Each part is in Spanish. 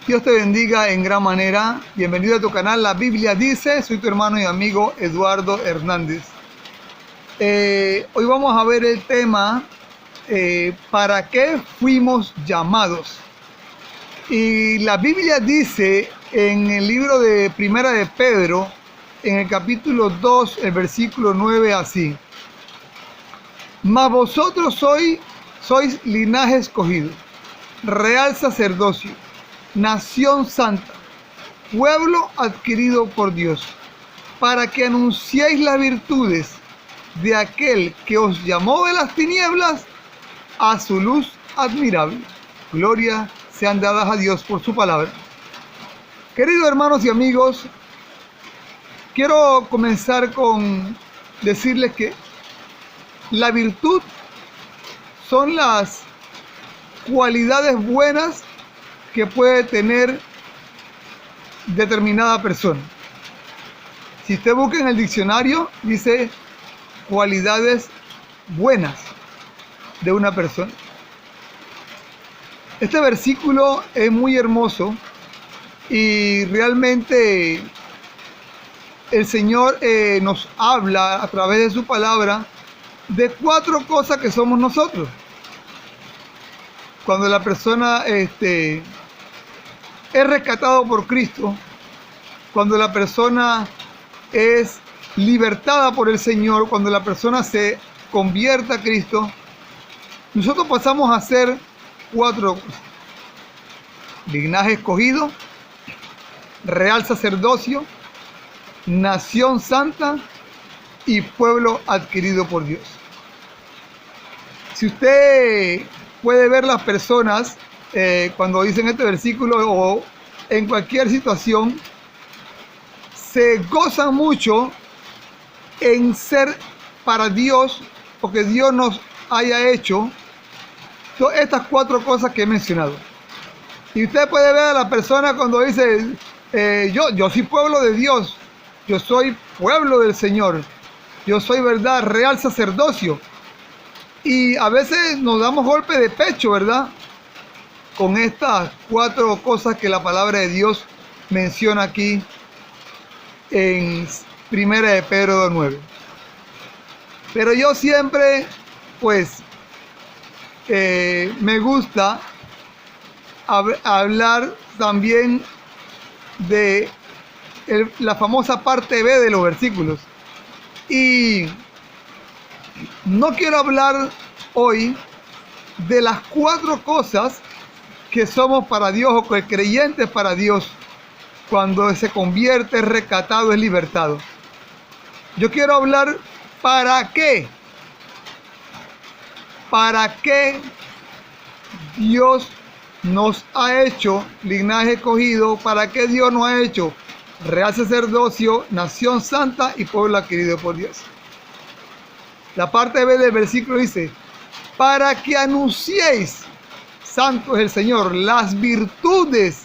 Dios te bendiga en gran manera. Bienvenido a tu canal La Biblia Dice. Soy tu hermano y amigo Eduardo Hernández. Hoy vamos a ver el tema ¿para qué fuimos llamados? Y la Biblia dice en el libro de Primera de Pedro, en el capítulo 2, el versículo 9 así: Mas vosotros sois linaje escogido, real sacerdocio, nación santa, pueblo adquirido por Dios, para que anunciéis las virtudes de aquel que os llamó de las tinieblas a su luz admirable. Gloria sean dadas a Dios por su palabra. Queridos hermanos y amigos, quiero comenzar con decirles que la virtud son las cualidades buenas que puede tener determinada persona. Si usted busca en el diccionario, dice cualidades buenas de una persona. Este versículo es muy hermoso y realmente el Señor nos habla a través de su palabra de 4 cosas que somos nosotros. Cuando la persona es rescatado por Cristo, cuando la persona es libertada por el Señor, cuando la persona se convierte a Cristo, nosotros pasamos a ser 4 cosas: linaje escogido, real sacerdocio, nación santa y pueblo adquirido por Dios. Si usted puede ver las personas cuando dicen este versículo o en cualquier situación, se gozan mucho en ser para Dios, porque Dios nos haya hecho todas estas 4 cosas que he mencionado. Y usted puede ver a la persona cuando dice yo soy pueblo de Dios, yo soy pueblo del Señor, yo soy verdad, real sacerdocio. Y a veces nos damos golpe de pecho, ¿verdad?, con estas 4 cosas que la palabra de Dios menciona aquí en Primera de Pedro 9. Pero yo siempre, me gusta hablar también de la famosa parte B de los versículos. Y no quiero hablar hoy de las 4 cosas que somos para Dios, o que el creyente es para Dios cuando se convierte, es rescatado, es libertado. Yo quiero hablar para qué. ¿Para qué Dios nos ha hecho linaje escogido? ¿Para qué Dios nos ha hecho real sacerdocio, nación santa y pueblo adquirido por Dios? La parte B del versículo dice: para que anunciéis, santo es el Señor, las virtudes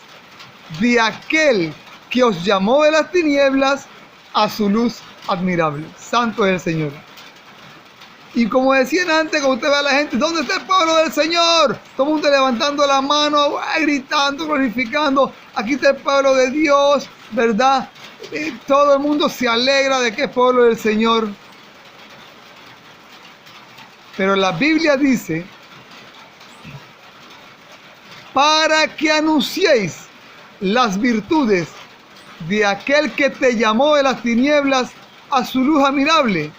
de aquel que os llamó de las tinieblas a su luz admirable. Santo es el Señor. Y como decían antes, cuando usted ve a la gente, ¿dónde está el pueblo del Señor? Todo el mundo levantando la mano, gritando, glorificando. Aquí está el pueblo de Dios, ¿verdad? Todo el mundo se alegra de que es pueblo del Señor. Pero la Biblia dice: para que anunciéis las virtudes de aquel que te llamó de las tinieblas a su luz admirable.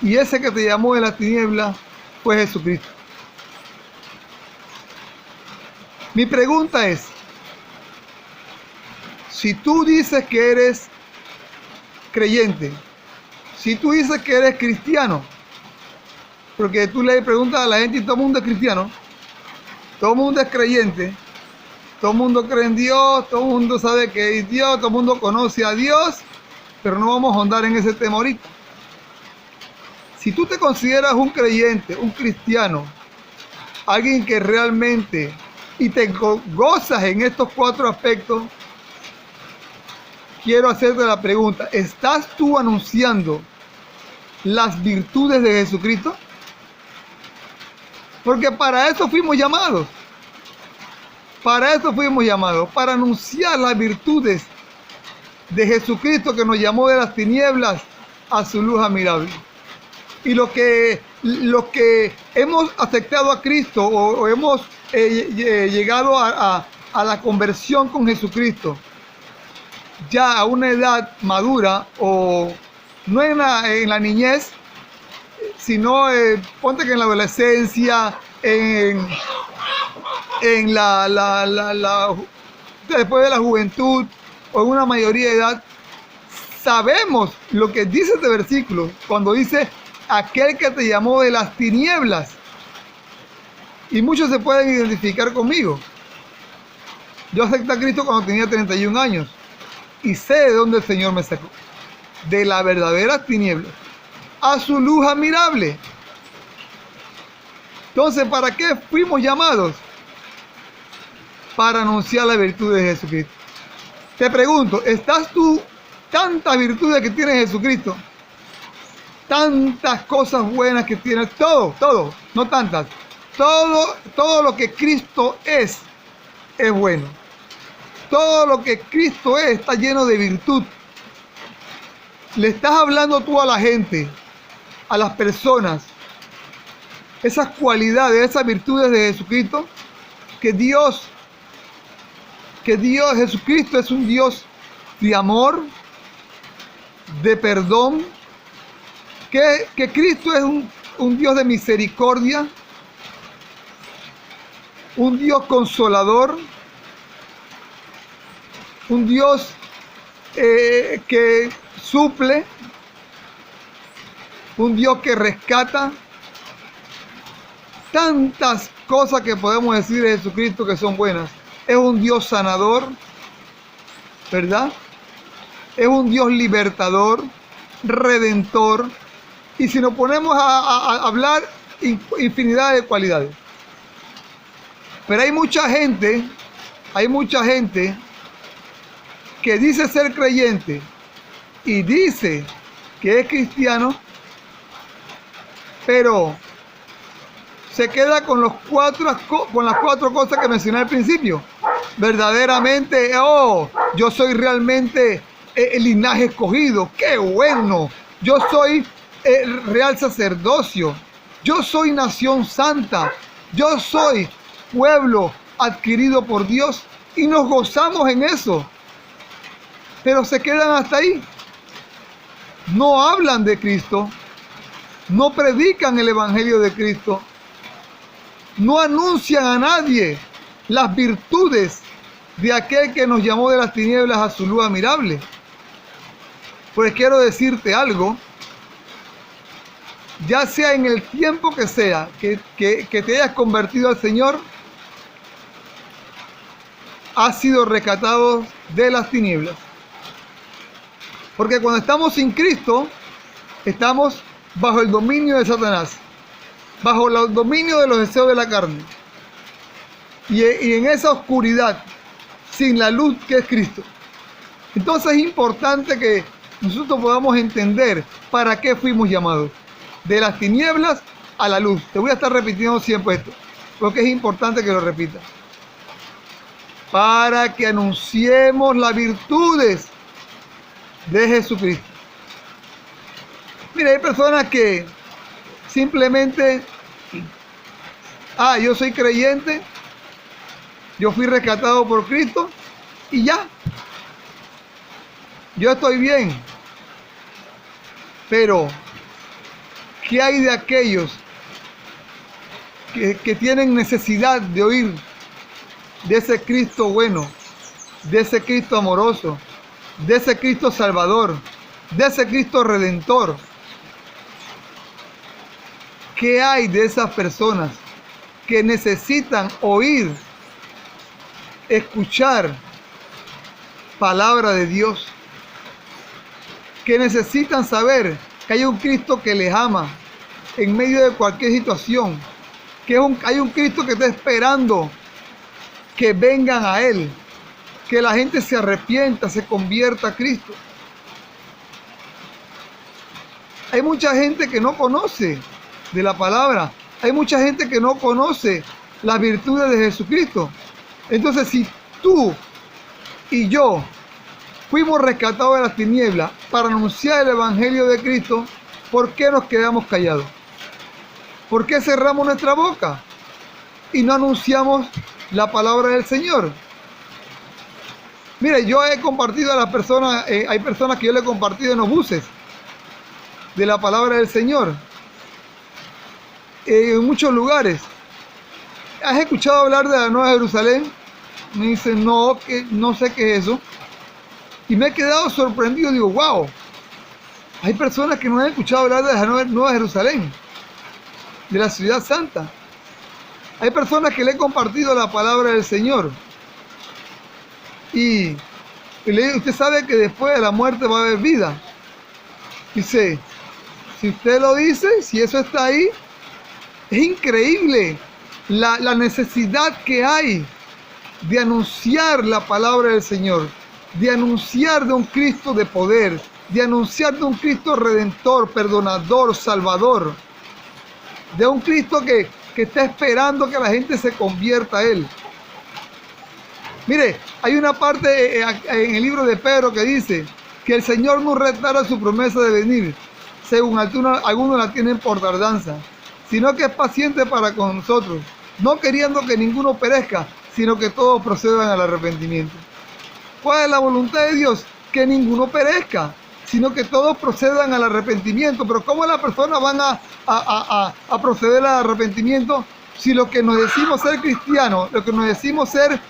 Y ese que te llamó de las tinieblas fue Jesucristo. Mi pregunta es: si tú dices que eres creyente, si tú dices que eres cristiano, porque tú le preguntas a la gente y todo el mundo es cristiano, todo el mundo es creyente, todo el mundo cree en Dios, todo el mundo sabe que es Dios, todo el mundo conoce a Dios, pero no vamos a ahondar en ese tema ahorita. Si tú te consideras un creyente, un cristiano, alguien que realmente y te gozas en estos 4 aspectos, quiero hacerte la pregunta: ¿estás tú anunciando las virtudes de Jesucristo? Porque para eso fuimos llamados. Para eso fuimos llamados, para anunciar las virtudes de Jesucristo que nos llamó de las tinieblas a su luz admirable. Y lo que hemos aceptado a Cristo o hemos llegado a la conversión con Jesucristo, ya a una edad madura, o no en la niñez, sino ponte que en la adolescencia, después de la juventud o en una mayoría de edad, sabemos lo que dice este versículo cuando dice aquel que te llamó de las tinieblas. Y muchos se pueden identificar conmigo. Yo acepté a Cristo cuando tenía 31 años y sé de dónde el Señor me sacó, de la verdadera tiniebla a su luz admirable. Entonces, ¿para qué fuimos llamados? Para anunciar la virtud de Jesucristo. Te pregunto, ¿estás tú tantas virtudes que tiene Jesucristo? Tantas cosas buenas que tiene, todo, no tantas. Todo lo que Cristo es bueno. Todo lo que Cristo es está lleno de virtud. Le estás hablando tú a la gente, a las personas, esas cualidades, esas virtudes de Jesucristo, Jesucristo es un Dios de amor, de perdón, que Cristo es un Dios de misericordia, un Dios consolador, un Dios que suple, un Dios que rescata. Tantas cosas que podemos decir de Jesucristo que son buenas. Es un Dios sanador, ¿verdad? Es un Dios libertador, redentor. Y si nos ponemos a hablar, infinidad de cualidades. Pero hay mucha gente que dice ser creyente y dice que es cristiano, pero se queda con las cuatro cosas que mencioné al principio. Verdaderamente, yo soy realmente el linaje escogido, qué bueno. Yo soy el real sacerdocio, yo soy nación santa, yo soy pueblo adquirido por Dios, y nos gozamos en eso. Pero se quedan hasta ahí. No hablan de Cristo, no predican el evangelio de Cristo, no anuncian a nadie las virtudes de aquel que nos llamó de las tinieblas a su luz admirable. Pues quiero decirte algo, ya sea en el tiempo que sea que te hayas convertido al Señor, has sido rescatado de las tinieblas. Porque cuando estamos sin Cristo, estamos bajo el dominio de Satanás, bajo el dominio de los deseos de la carne. Y en esa oscuridad, sin la luz que es Cristo. Entonces es importante que nosotros podamos entender para qué fuimos llamados. De las tinieblas a la luz. Te voy a estar repitiendo siempre esto, porque es importante que lo repitas. Para que anunciemos las virtudes de Jesucristo. Mira, hay personas que simplemente, yo soy creyente, yo fui rescatado por Cristo y ya, yo estoy bien. Pero ¿qué hay de aquellos que tienen necesidad de oír de ese Cristo bueno, de ese Cristo amoroso, de ese Cristo salvador, de ese Cristo redentor? ¿Qué hay de esas personas que necesitan oír, escuchar palabra de Dios? Que necesitan saber que hay un Cristo que les ama en medio de cualquier situación, que hay un Cristo que está esperando que vengan a Él, que la gente se arrepienta, se convierta a Cristo. Hay mucha gente que no conoce de la palabra, hay mucha gente que no conoce las virtudes de Jesucristo, Entonces, si tú y yo fuimos rescatados de las tinieblas para anunciar el Evangelio de Cristo, ¿por qué nos quedamos callados? ¿Por qué cerramos nuestra boca y no anunciamos la palabra del Señor? Mire, yo he compartido a las personas, hay personas que yo le he compartido en los buses de la palabra del Señor, en muchos lugares. ¿Has escuchado hablar de la Nueva Jerusalén? Me dicen, no, que no sé qué es eso. Y me he quedado sorprendido, digo, wow, hay personas que no han escuchado hablar de la Nueva Jerusalén, de la ciudad santa. Hay personas que le he compartido la palabra del Señor. Y le digo, usted sabe que después de la muerte va a haber vida. Dice, si usted lo dice, si eso está ahí, es increíble la necesidad que hay de anunciar la palabra del Señor, de anunciar de un Cristo de poder, de anunciar de un Cristo redentor, perdonador, salvador, de un Cristo que está esperando que la gente se convierta a Él. Mire, hay una parte en el libro de Pedro que dice que el Señor no retarda su promesa de venir, según algunos la tienen por tardanza, sino que es paciente para con nosotros, no queriendo que ninguno perezca, sino que todos procedan al arrepentimiento. ¿Cuál es la voluntad de Dios? Que ninguno perezca, sino que todos procedan al arrepentimiento. Pero ¿cómo las personas van a proceder al arrepentimiento si lo que nos decimos ser cristianos, lo que nos decimos ser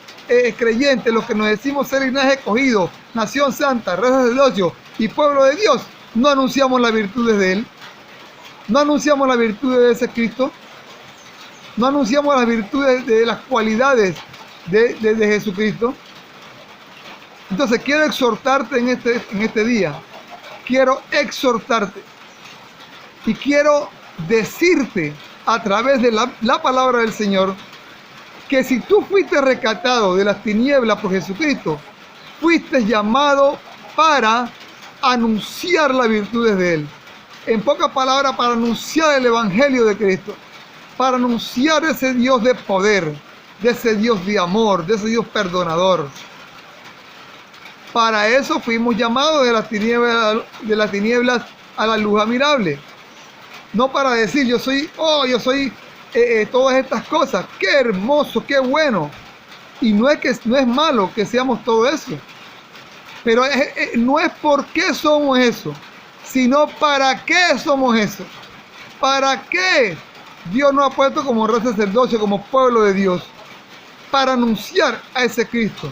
creyentes, lo que nos decimos ser linaje escogido, nación santa, rey sacerdocio y pueblo de Dios, no anunciamos las virtudes de Él? ¿No anunciamos las virtudes de ese Cristo? ¿No anunciamos las virtudes de las cualidades de Jesucristo? Entonces quiero exhortarte en este día. Quiero exhortarte. Y quiero decirte a través de la palabra del Señor que si tú fuiste rescatado de las tinieblas por Jesucristo, fuiste llamado para anunciar las virtudes de Él. En pocas palabras, para anunciar el Evangelio de Cristo, para anunciar ese Dios de poder, de ese Dios de amor, de ese Dios perdonador. Para eso fuimos llamados de las tinieblas a la luz admirable. No para decir yo soy todas estas cosas. Qué hermoso, qué bueno. Y no es malo que seamos todo eso. Pero no es por qué somos eso, sino para qué somos eso. ¿Para qué Dios nos ha puesto como rey sacerdocio, como pueblo de Dios? Para anunciar a ese Cristo.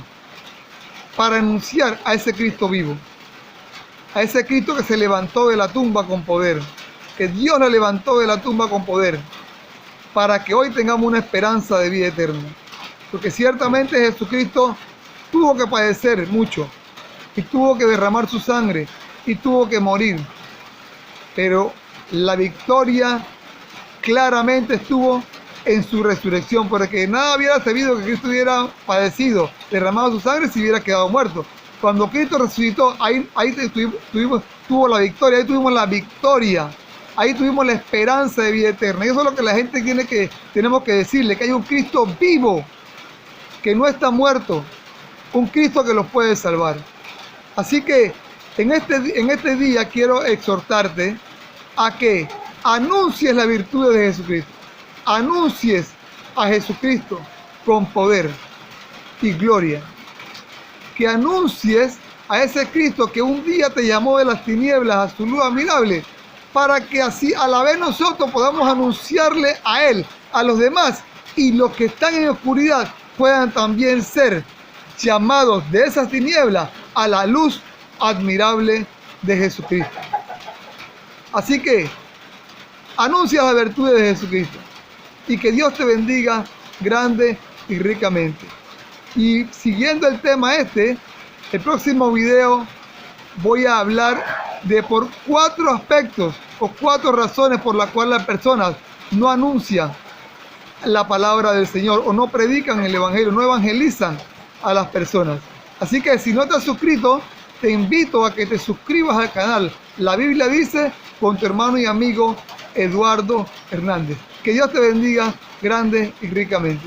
Para anunciar a ese Cristo vivo. A ese Cristo que se levantó de la tumba con poder. Que Dios le levantó de la tumba con poder. Para que hoy tengamos una esperanza de vida eterna. Porque ciertamente Jesucristo tuvo que padecer mucho. Y tuvo que derramar su sangre. Y tuvo que morir. Pero la victoria claramente estuvo en su resurrección, porque nada hubiera servido que Cristo hubiera padecido, derramado su sangre si hubiera quedado muerto. Cuando Cristo resucitó, ahí tuvo la victoria, ahí tuvimos la victoria, ahí tuvimos la esperanza de vida eterna. Y eso es lo que la gente tenemos que decirle, que hay un Cristo vivo, que no está muerto, un Cristo que los puede salvar. Así que en este día quiero exhortarte a que anuncies la virtud de Jesucristo. Anuncies a Jesucristo con poder y gloria. Que anuncies a ese Cristo que un día te llamó de las tinieblas a su luz admirable, para que así a la vez nosotros podamos anunciarle a Él, a los demás, y los que están en oscuridad puedan también ser llamados de esas tinieblas a la luz admirable de Jesucristo. Así que anuncia las virtudes de Jesucristo. Y que Dios te bendiga grande y ricamente. Y siguiendo el tema el próximo video voy a hablar de por 4 aspectos o 4 razones por las cuales las personas no anuncian la palabra del Señor o no predican el Evangelio, no evangelizan a las personas. Así que si no te has suscrito, te invito a que te suscribas al canal. La Biblia dice, con tu hermano y amigo Eduardo Hernández. Que Dios te bendiga grande y ricamente.